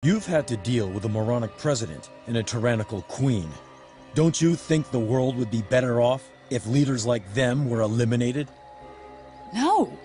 You've had to deal with a moronic president and a tyrannical queen. Don't you think the world would be better off if leaders like them were eliminated? No.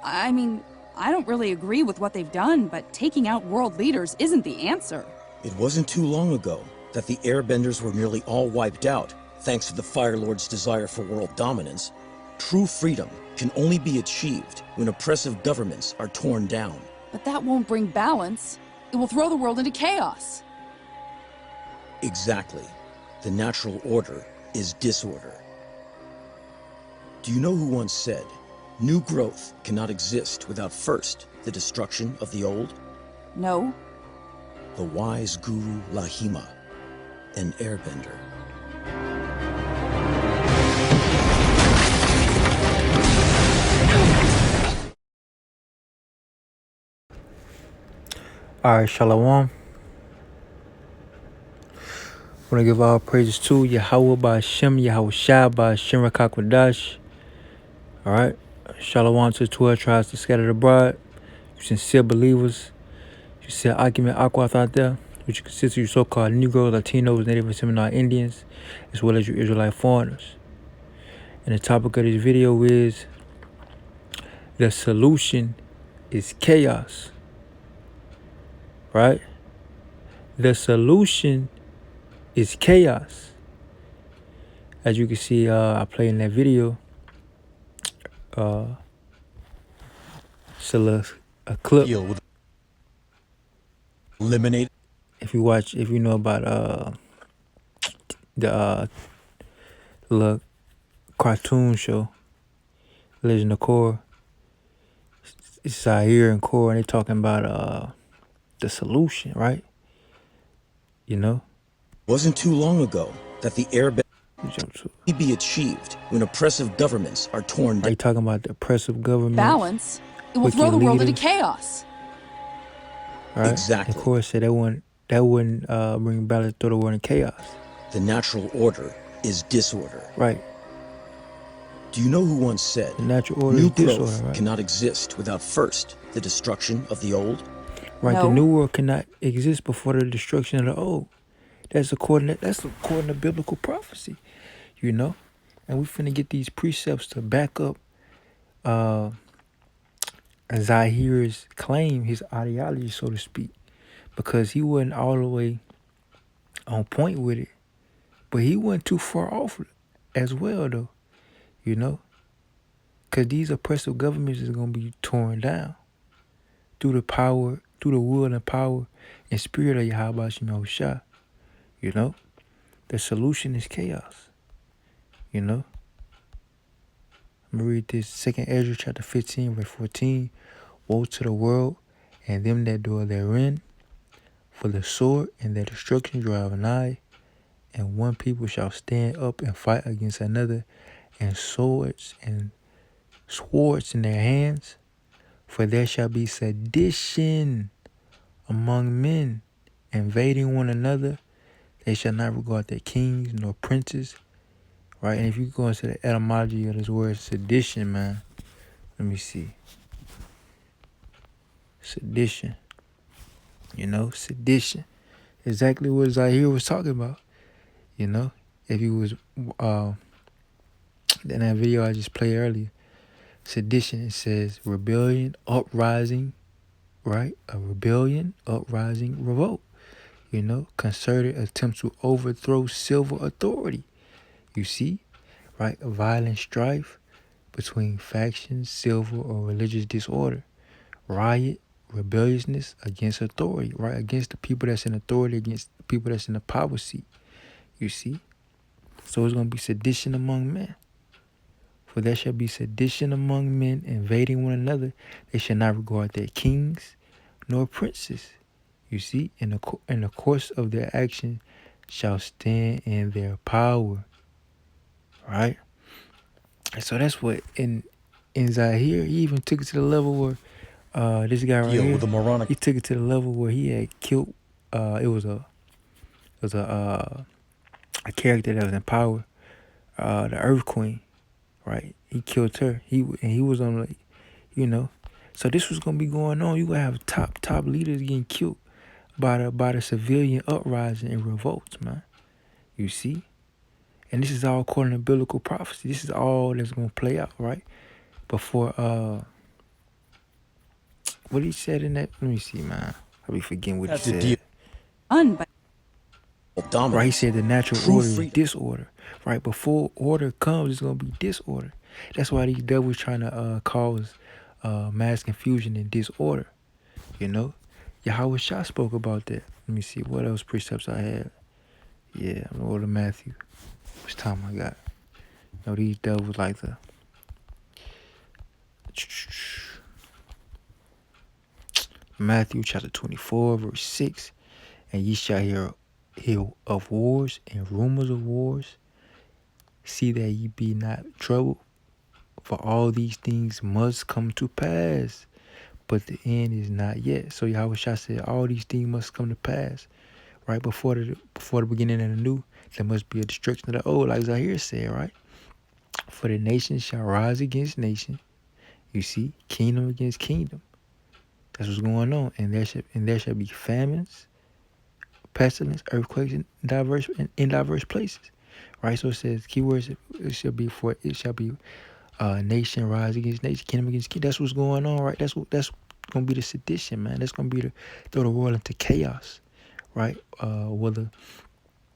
I mean, I don't really agree with what they've done, but taking out world leaders isn't the answer. It wasn't too long ago that the airbenders were nearly all wiped out, thanks to the Fire Lord's desire for world dominance. True freedom can only be achieved when oppressive governments are torn down. But that won't bring balance. It will throw the world into chaos. Exactly. The natural order is disorder. Do you know who once said, "New growth cannot exist without first the destruction of the old"? No. The wise guru Lahima, an airbender. Alright, Shalom. I want to give all praises to Yahweh by Hashem, Yahweh Shai by Hashem Rakakwadash. Alright. Shalom to the 12 tribes to scatter abroad. You sincere believers. You sincere argument aquath out there, which you consist of you so-called Negroes, Latinos, Native and Seminole Indians, as well as you Israelite foreigners. And the topic of this video is the solution is chaos. Right? The solution is chaos. As you can see, I played in that video. It's a clip. Deal with eliminate. If you know about the little cartoon show, Legend of Korra, it's Zahir and Korra, and they talking about the solution, right? You know? Wasn't too long ago that the airbender can be achieved when oppressive governments are torn down. Are you talking about the oppressive government? Balance? It will throw the world into chaos. Right? Exactly. Of course, that wouldn't bring balance, throw the world in chaos. The natural order is disorder. Right. Do you know who once said, the natural order "New is disorder, growth right? cannot exist without first the destruction of the old"? Right. No. The new world cannot exist before the destruction of the old. That's according to biblical prophecy, you know. And we finna get these precepts to back up Zahir's claim, his ideology, so to speak, because he wasn't all the way on point with it, but he wasn't too far off as well, though, you know, because these oppressive governments is gonna be torn down through the will and power and spirit of Yahweh Shai Shai. You know, the solution is chaos. You know, I'm gonna read this 2nd Ezra chapter 15 verse 14. Woe to the world and them that dwell therein, for the sword and their destruction drive nigh, and one people shall stand up and fight against another, and swords in their hands, for there shall be sedition among men, invading one another. They shall not regard their kings nor princes. Right? And if you go into the etymology of this word sedition, man, let me see. Sedition. You know, sedition. Exactly what Zahir was talking about. You know, if you was in that video I just played earlier, sedition, it says rebellion, uprising, right? A rebellion, uprising, revolt. You know, concerted attempt to overthrow civil authority. You see, right? A violent strife between factions, civil or religious disorder, riot, rebelliousness against authority, right? Against the people that's in authority, against the people that's in the power seat. You see? So it's going to be sedition among men. For there shall be sedition among men, invading one another. They shall not regard their kings nor princes. You see, in the course of their action shall stand in their power. Right? And so that's what in Zahir, he even took it to the level where this guy right here, with a moronic. he took it to the level where he had killed it was a character that was in power, the Earth Queen, right? He killed her. He was on, like, you know. So this was gonna be going on. You gonna have top leaders getting killed by the civilian uprising and revolts, man. You see? And this is all according to biblical prophecy. This is all that's gonna play out, right? Before what he said in that, let me see, man. I be forgetting what he That's the said. deal. But Right, he Dominance. said the natural True order is freedom. disorder. Right, before order comes, it's gonna be disorder. That's why these devils trying to cause mass confusion and disorder. You know, Yahweh Shah spoke about that. Let me see what else precepts I had. Yeah, I'm gonna go to Matthew. Which time I got? You know, these devils like the Matthew chapter 24, verse 6. And ye shall hear of wars and rumors of wars. See that ye be not troubled, for all these things must come to pass, but the end is not yet. So Yahweh Shah said all these things must come to pass. Right before the beginning of the new, there must be a destruction of the old, like Zahir said, right? For the nation shall rise against nation. You see, kingdom against kingdom. That's what's going on. And there shall be famines, pestilence, earthquakes in diverse places. Right? So it says keywords it shall be nation rise against nation, kingdom against kingdom. That's what's going on, right? That's gonna be the sedition, man. That's gonna be to throw the world into chaos, right? Whether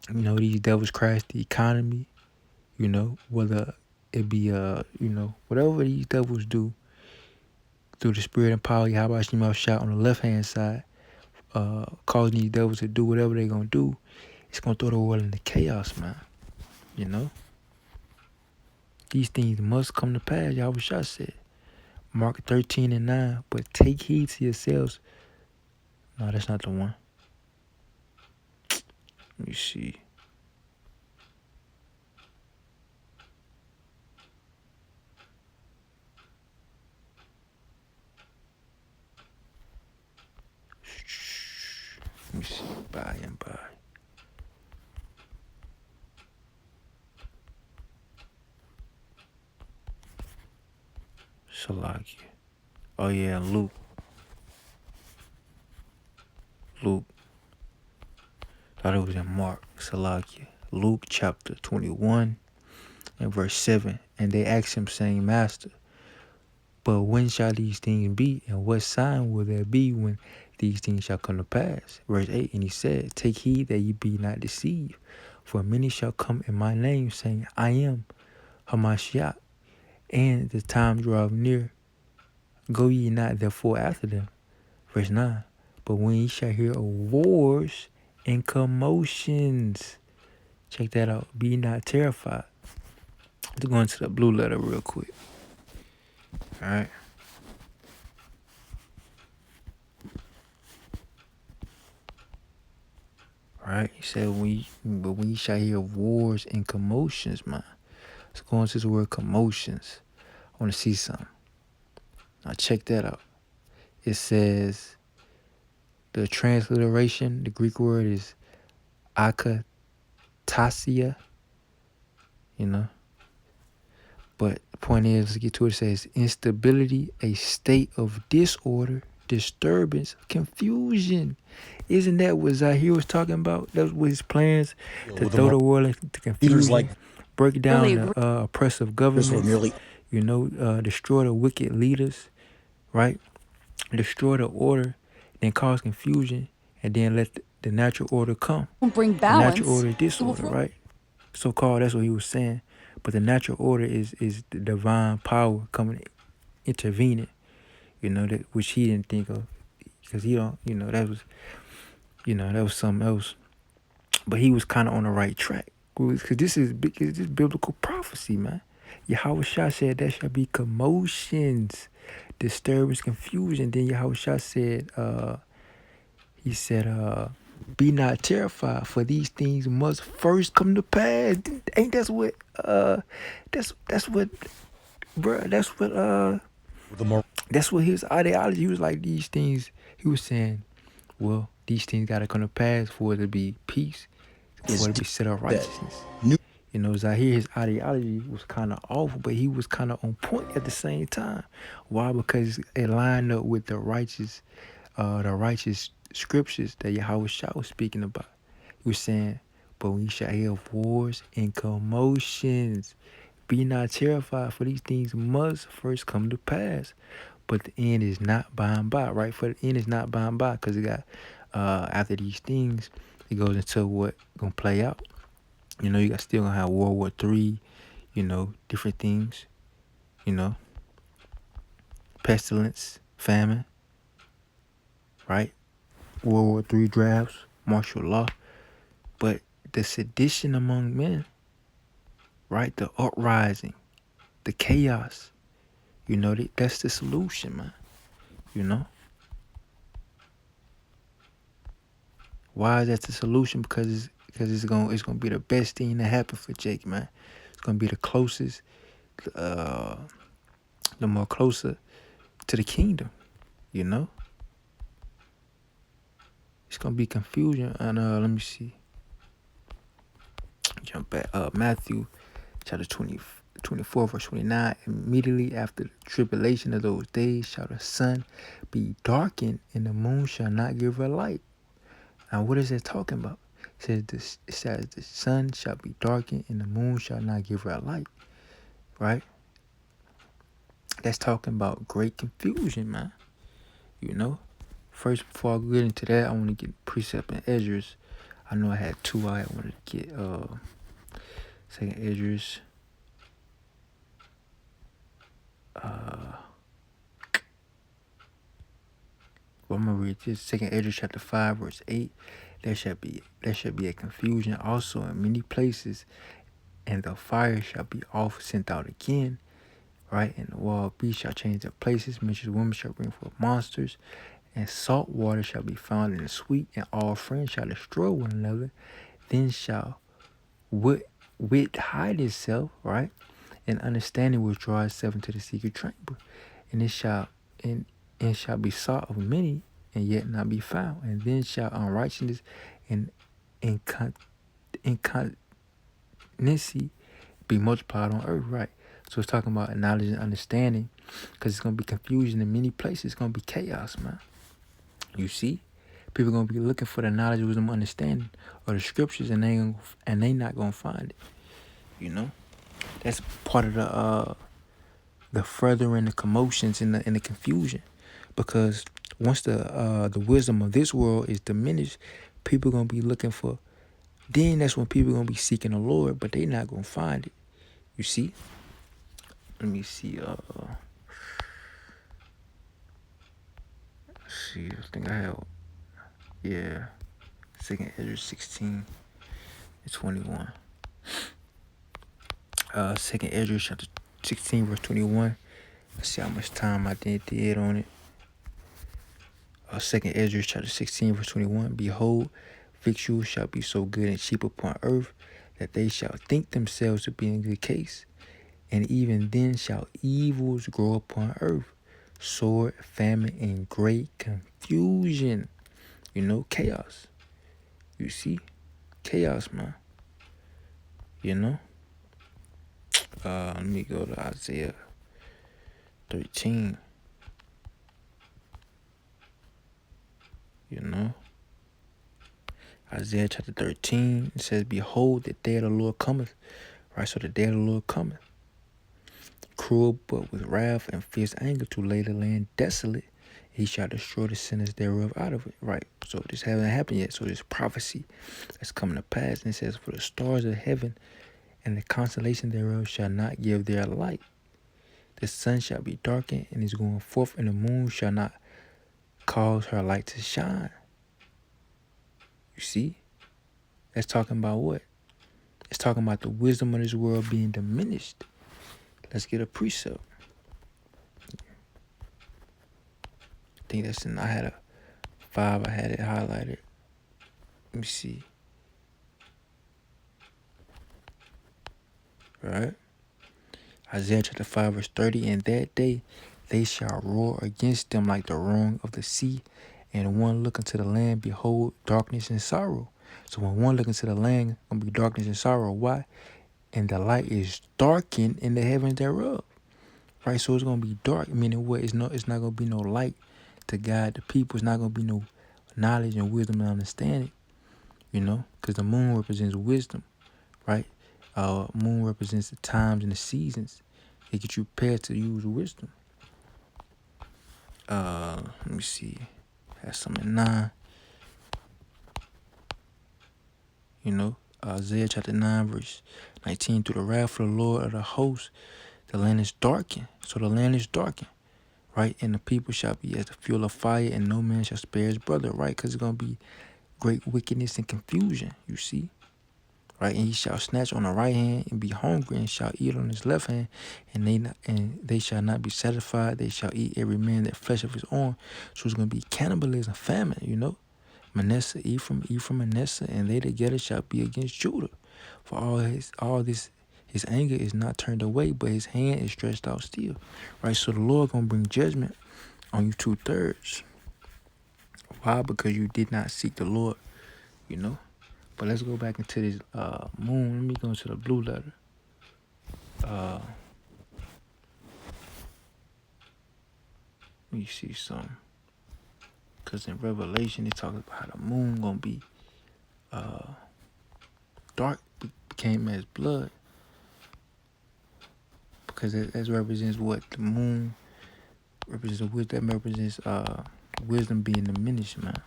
these devils crash the economy, whether it be whatever these devils do through the spirit and power, Yahweh Shema shot on the left hand side, causing these devils to do whatever they're gonna do, it's gonna throw the world into chaos, man. These things must come to pass, Yahweh Shah said. Mark 13:9, but take heed to yourselves. No, that's not the one. Let me see. Let me see. By and by. Salakia. Oh yeah, Luke. Thought it was in Mark. Salakia. Luke chapter 21 and verse 7. And they asked him, saying, Master, but when shall these things be? And what sign will there be when these things shall come to pass? Verse 8. And he said, take heed that ye be not deceived. For many shall come in my name, saying, I am Hamashiach, and the time draweth near. Go ye not therefore after them. Verse 9. But when ye shall hear of wars and commotions, check that out, be not terrified. Let's go into the blue letter real quick. All right. All right. He said, but when ye shall hear of wars and commotions, man. Let's go into the word commotions. I want to see something. Now check that out. It says, the transliteration, the Greek word is akatasia, But the point is, let's get to it. It says instability, a state of disorder, disturbance, confusion. Isn't that what Zahir was talking about? That was his plans to throw the world into confusion, break down the oppressive governments, destroy the wicked leaders, right? Destroy the order, then cause confusion, and then let the natural order come. bring The balance. natural order is disorder, right? So-called, that's what he was saying. But the natural order is the divine power coming, intervening, that which he didn't think of, because he don't, that was something else. But he was kind of on the right track, because this is biblical prophecy, man. Yahweh Shah said there shall be commotions, disturbance, confusion. Then Yahweh Shah said, he said, be not terrified, for these things must first come to pass. Ain't that's what that's what his ideology. He was like, these things, he was saying, well, these things gotta come to pass for it to be peace, for it to be set up righteousness. Zahir, his ideology was kind of off, but he was kind of on point at the same time. Why? Because it lined up with the righteous scriptures that Yahweh Shah was speaking about. He was saying, but we shall hear of wars and commotions. Be not terrified, for these things must first come to pass. But the end is not by and by, right? For the end is not by and by, because it got after these things, it goes into what gonna play out. You know, you got still gonna have World War III, you know, different things, you know, pestilence, famine, right? World War III drafts, martial law. But the sedition among men, right? The uprising, the chaos, you know, that's the solution, man. You know? Why is that the solution? Because it's gonna be the best thing to happen for Jake, man. It's gonna be the closest, the more closer to the kingdom, you know? It's gonna be confusion. And let me see. Jump back. Matthew chapter 24, verse 29. Immediately after the tribulation of those days shall the sun be darkened, and the moon shall not give her light. Now, what is it talking about? It says the sun shall be darkened, and the moon shall not give her light. Right? That's talking about great confusion, man. You know? First, before I get into that, I want to get precept and Esdras. I know I had two I wanted to get. Second Esdras. Well, I'm gonna read this. Second Esdras chapter 5, verse 8. There shall be a confusion also in many places, and the fire shall be oft sent out again. Right? And the wild beasts shall change their places, mentions women shall bring forth monsters, and salt water shall be found in the sweet, and all friends shall destroy one another. Then shall wit hide itself, right? And understanding withdraw itself into the secret chamber. And it shall be sought of many, and yet not be found. And then shall unrighteousness and incontinency be multiplied on earth, right? So it's talking about knowledge and understanding, because it's going to be confusion in many places. It's going to be chaos, man. You see? People are going to be looking for the knowledge, wisdom, understanding of the scriptures, and they not going to find it. You know? That's part of the furthering the commotions and the confusion. Because once the wisdom of this world is diminished, people are going to be looking for, then that's when people are going to be seeking the Lord, but they not going to find it. You see? Let me see. Let's see. I think I have. Yeah. Second Esdras 16:21. Second Esdras chapter 16, verse 21. Let's see how much time I did on it. Second Esdras chapter 16, verse 21. Behold, victuals shall be so good and cheap upon earth, that they shall think themselves to be in good case. And even then shall evils grow upon earth, sword, famine, and great confusion. You know, chaos. You see? Chaos, man. You know? Let me go to Isaiah 13. You know? Isaiah chapter 13, it says, behold, the day of the Lord cometh. Right, so the day of the Lord cometh. Cruel, but with wrath and fierce anger, to lay the land desolate. He shall destroy the sinners thereof out of it. Right, so this hasn't happened yet. So this prophecy that's coming to pass. And it says, for the stars of heaven and the constellation thereof shall not give their light. The sun shall be darkened and is going forth, and the moon shall not cause her light to shine. You see? That's talking about what? It's talking about the wisdom of this world being diminished. Let's get a precept. I think that's in, I had a 5, I had it highlighted. Let me see. Right? Isaiah chapter 5, verse 30. In that day they shall roar against them like the roaring of the sea, and one look into the land, behold, darkness and sorrow. So when one look into the land, gonna be darkness and sorrow. Why? And the light is darkened in the heavens thereof. Right? So it's gonna be dark, meaning what? It's not gonna be no light to guide the people. It's not gonna be no knowledge and wisdom and understanding, you know, because the moon represents wisdom, right? Moon represents the times and the seasons. It gets you prepared to use wisdom. Let me see. Has some in 9. You know, Isaiah chapter 9, verse 19. Through the wrath of the Lord of the hosts, the land is darkened. So the land is darkened, right? And the people shall be as the fuel of fire, and no man shall spare his brother, right? Because it's going to be great wickedness and confusion, you see, right? And he shall snatch on the right hand and be hungry, and shall eat on his left hand, and they shall not be satisfied. They shall eat every man that flesh of his own. So it's going to be cannibalism, famine, you know. Manasseh, Ephraim, Manasseh, and they together shall be against Judah. For his anger is not turned away, but his hand is stretched out still. Right? So the Lord gonna bring judgment on you 2/3. Why? Because you did not seek the Lord, you know. But let's go back into this moon. Let me go into the blue letter. Let me see something. Because in Revelation, it talks about how the moon gonna be dark, became as blood. Because that represents what? The moon represents wisdom. That represents wisdom being diminished, man.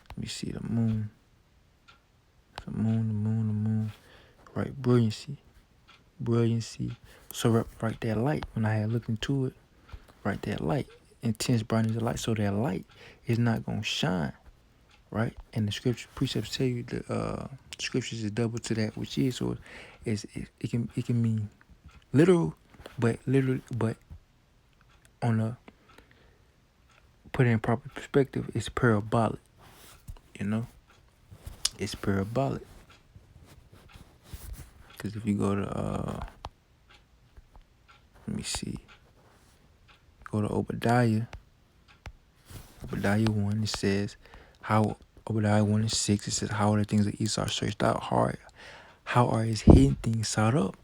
Let me see the moon. The moon. Right, brilliancy. So right that light, when I had looked into it, right, that light, intense brightness of light. So that light is not gonna shine, right? And the scripture precepts tell you the scriptures is double to that which is. So it can mean literal, but on a put it in proper perspective, it's parabolic. You know, it's parabolic. Because if you go to let me see, go to Obadiah 1, it says how Obadiah 1 and 6, it says, how are the things of Esau searched out hard? How are his hidden things sought up?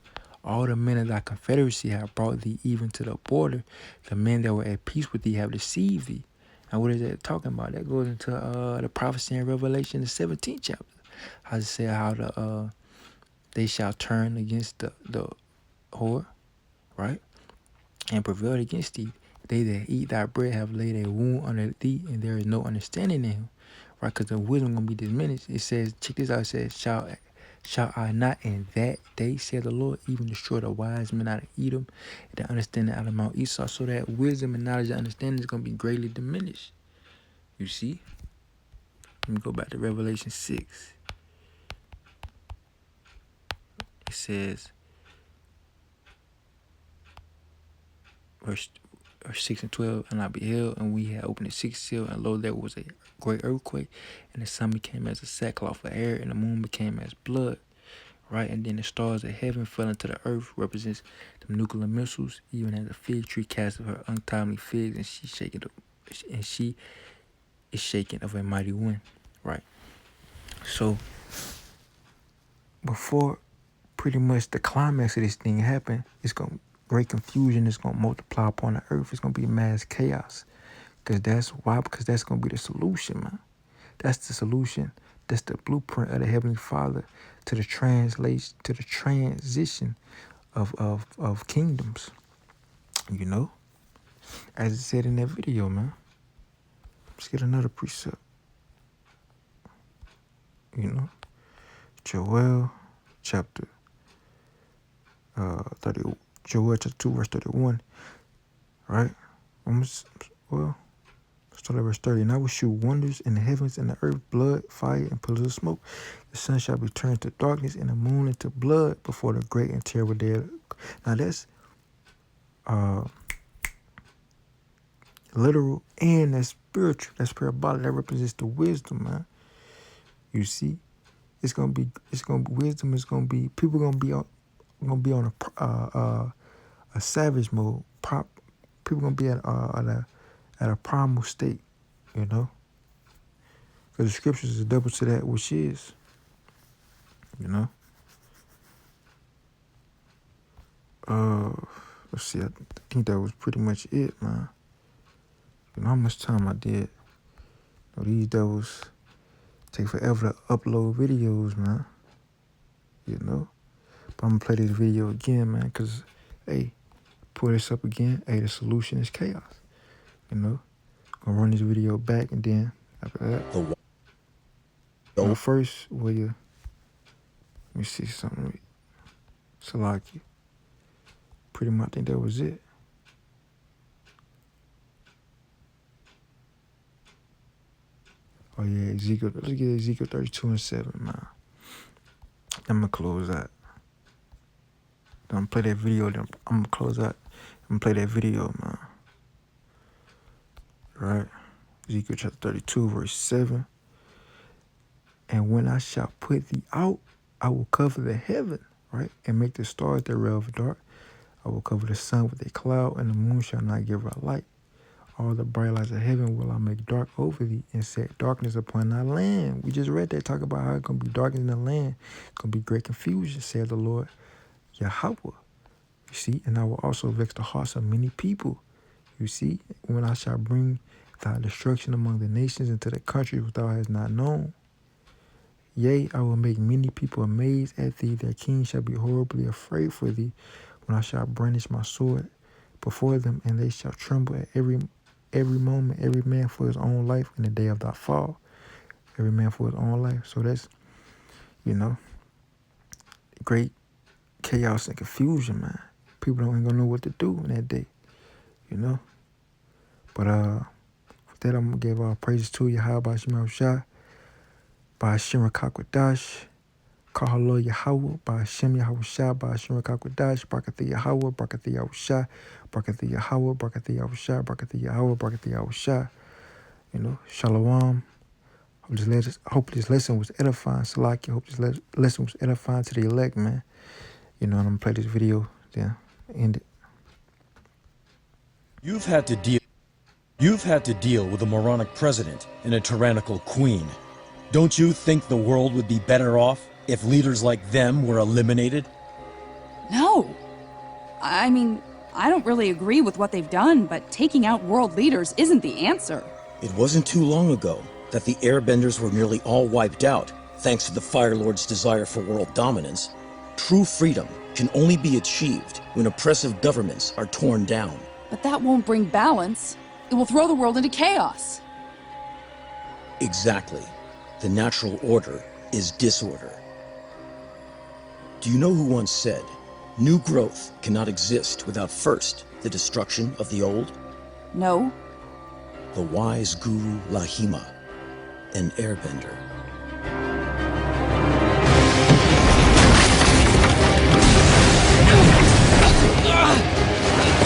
All the men of thy confederacy have brought thee even to the border. The men that were at peace with thee have deceived thee. Now what is that talking about? That goes into the prophecy in Revelation, the 17th chapter. How it say how they shall turn against the whore, right? And prevail against thee. They that eat thy bread have laid a wound under thee, and there is no understanding in him, right? Because the wisdom gonna be diminished. It says, check this out. It says, shall I not in that day, said the Lord, even destroy the wise men out of Edom, and the understanding out of Mount Esau? So that wisdom and knowledge and understanding is gonna be greatly diminished. You see? Let me go back to Revelation 6. It says, verse 6 and 12, and I beheld, and we had opened the sixth seal, and lo, there was a great earthquake, and the sun became as a sackcloth of air, and the moon became as blood, right? And then the stars of heaven fell into the earth, represents the nuclear missiles, even as a fig tree casteth her untimely figs, and she is shaken of a mighty wind, right? So before pretty much the climax of this thing happened, it's gonna great confusion is gonna multiply upon the earth. It's gonna be mass chaos. Because that's why, because that's gonna be the solution, man. That's the solution. That's the blueprint of the Heavenly Father to the transition of kingdoms. You know? As it said in that video, man. Let's get another precept. You know? Joel chapter 2, verse 31. Right? Well, start at verse 30. And I will show wonders in the heavens and the earth, blood, fire, and pillars of smoke. The sun shall be turned to darkness and the moon into blood before the great and terrible day. Now that's literal and that's spiritual. That's parabolic. That represents the wisdom, man. You see, wisdom is gonna be, people gonna be on a savage mode. People gonna be at a primal state, you know. Because the scriptures is double to that which is, you know. Let's see, I think that was pretty much it, man. You know how much time I did These devils take forever to upload videos, man. You know? But I'm gonna play this video again, man, because, hey, pull this up again. Hey, the solution is chaos. You know? Gonna run this video back, and then after that, first, will you? Let me see something. Salaki. Pretty much, I think that was it. Oh yeah, Ezekiel. Let's get Ezekiel 32:7, man. I'm gonna close out. I'm gonna play that video. Then I'm gonna close out. I'm gonna play that video, man. Right? Ezekiel chapter 32, verse 7. And when I shall put thee out, I will cover the heaven, right? And make the stars thereof dark. I will cover the sun with a cloud, and the moon shall not give her light. All the bright lights of heaven will I make dark over thee, and set darkness upon thy land. We just read that, talk about how it's going to be dark in the land. It's going to be great confusion, said the Lord Yahweh. You see, and I will also vex the hearts of many people. You see, when I shall bring thy destruction among the nations into the countries which thou hast not known. Yea, I will make many people amazed at thee. Their kings shall be horribly afraid for thee when I shall brandish my sword before them, and they shall tremble at every moment, every man for his own life in the day of thy fall. Every man for his own life. So that's, you know, great chaos and confusion, man. People ain't gonna know what to do in that day, you know. But with that, I'm gonna give all praises to Yahweh by Shem Shah, by Hashem Rakakwadash, Kahalo Yahweh, by Hashem Yahweh Shah, by Hashem Rakakwadash, Brakatha Yahweh, Brakatha Yahweh Shah, Brakatha Yahweh, Brakatha Yahweh Shah, Brakatha Yahweh, Brakatha Yahweh Shah. You know, Shalom. Hope this lesson was edifying. Salaki, hope this lesson was edifying to the elect, man. You know, and I'm gonna play this video, then end it. You've had to deal with a moronic president and a tyrannical queen. Don't you think the world would be better off if leaders like them were eliminated? No. I mean, I don't really agree with what they've done, but taking out world leaders isn't the answer. It wasn't too long ago that the airbenders were nearly all wiped out, thanks to the Fire Lord's desire for world dominance. True freedom can only be achieved when oppressive governments are torn down. But that won't bring balance. It will throw the world into chaos. Exactly. The natural order is disorder. Do you know who once said, new growth cannot exist without first the destruction of the old? No. The wise guru Lahima, an airbender.